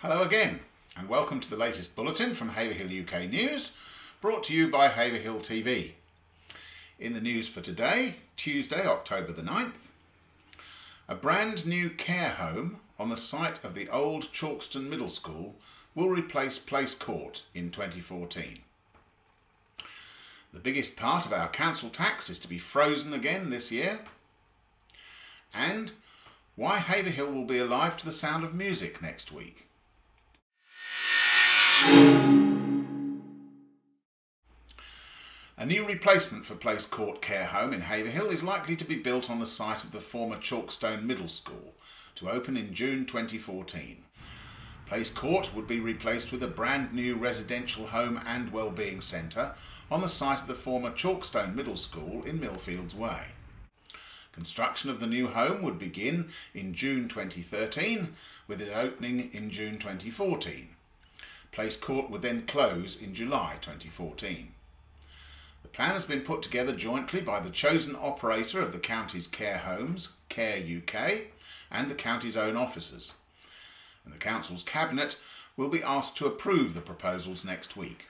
Hello again, and welcome to the latest bulletin from Haverhill UK News, brought to you by Haverhill TV. In the news for today, Tuesday, October the 9th, a brand new care home on the site of the old Chalkstone Middle School will replace Place Court in 2014. The biggest part of our council tax is to be frozen again this year. And why Haverhill will be alive to the sound of music next week. A new replacement for Place Court Care Home in Haverhill is likely to be built on the site of the former Chalkstone Middle School to open in June 2014. Place Court would be replaced with a brand new residential home and wellbeing centre on the site of the former Chalkstone Middle School in Millfields Way. Construction of the new home would begin in June 2013, with it opening in June 2014. Place Court would then close in July 2014. The plan has been put together jointly by the chosen operator of the county's care homes, Care UK, and the county's own officers. And the council's cabinet will be asked to approve the proposals next week.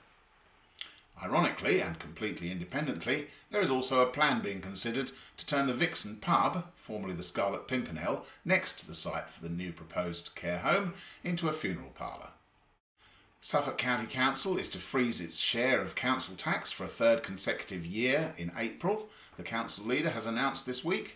Ironically, and completely independently, there is also a plan being considered to turn the Vixen pub, formerly the Scarlet Pimpernel, next to the site for the new proposed care home, into a funeral parlour. Suffolk County Council is to freeze its share of council tax for a third consecutive year in April, the council leader has announced this week.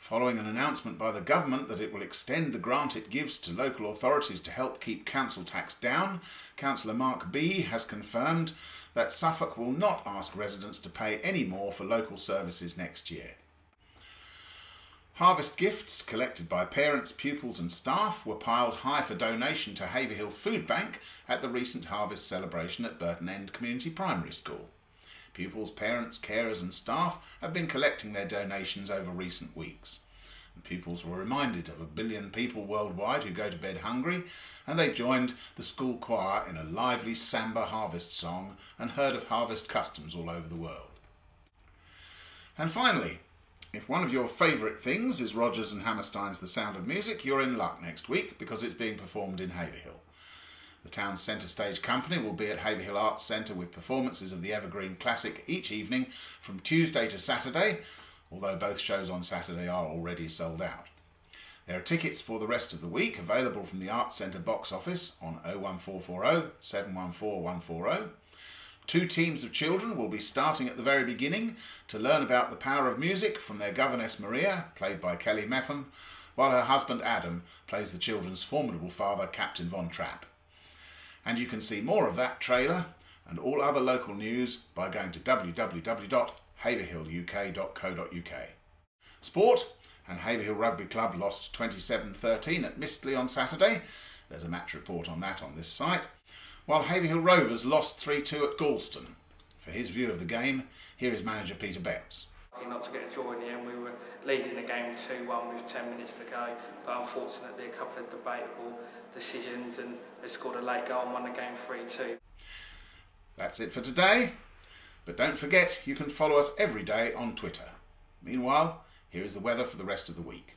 Following an announcement by the government that it will extend the grant it gives to local authorities to help keep council tax down, Councillor Mark B has confirmed that Suffolk will not ask residents to pay any more for local services next year. Harvest gifts collected by parents, pupils and staff were piled high for donation to Haverhill Food Bank at the recent harvest celebration at Burton End Community Primary School. Pupils, parents, carers and staff have been collecting their donations over recent weeks. And pupils were reminded of 1 billion people worldwide who go to bed hungry, and they joined the school choir in a lively samba harvest song and heard of harvest customs all over the world. And finally, if one of your favourite things is Rodgers and Hammerstein's The Sound of Music, you're in luck next week because it's being performed in Haverhill. The town's centre stage company will be at Haverhill Arts Theatre with performances of the Evergreen Classic each evening from Tuesday to Saturday, although both shows on Saturday are already sold out. There are tickets for the rest of the week available from the Arts Centre box office on 01440 714 140. 2 teams of children will be starting at the very beginning to learn about the power of music from their governess Maria, played by Kelly Mepham, while her husband Adam plays the children's formidable father, Captain Von Trapp. And you can see more of that trailer and all other local news by going to www.haverhilluk.co.uk. Sport, and Haverhill Rugby Club lost 27-13 at Mistley on Saturday. There's a match report on that on this site. While Haverhill Rovers lost 3-2 at Gorleston. For his view of the game, here is manager Peter Betts. Not to get a draw in the end, we were leading the game 2-1 with 10 minutes to go, but unfortunately a couple of debatable decisions and they scored a late goal and won the game 3-2. That's it for today, but don't forget you can follow us every day on Twitter. Meanwhile, here is the weather for the rest of the week.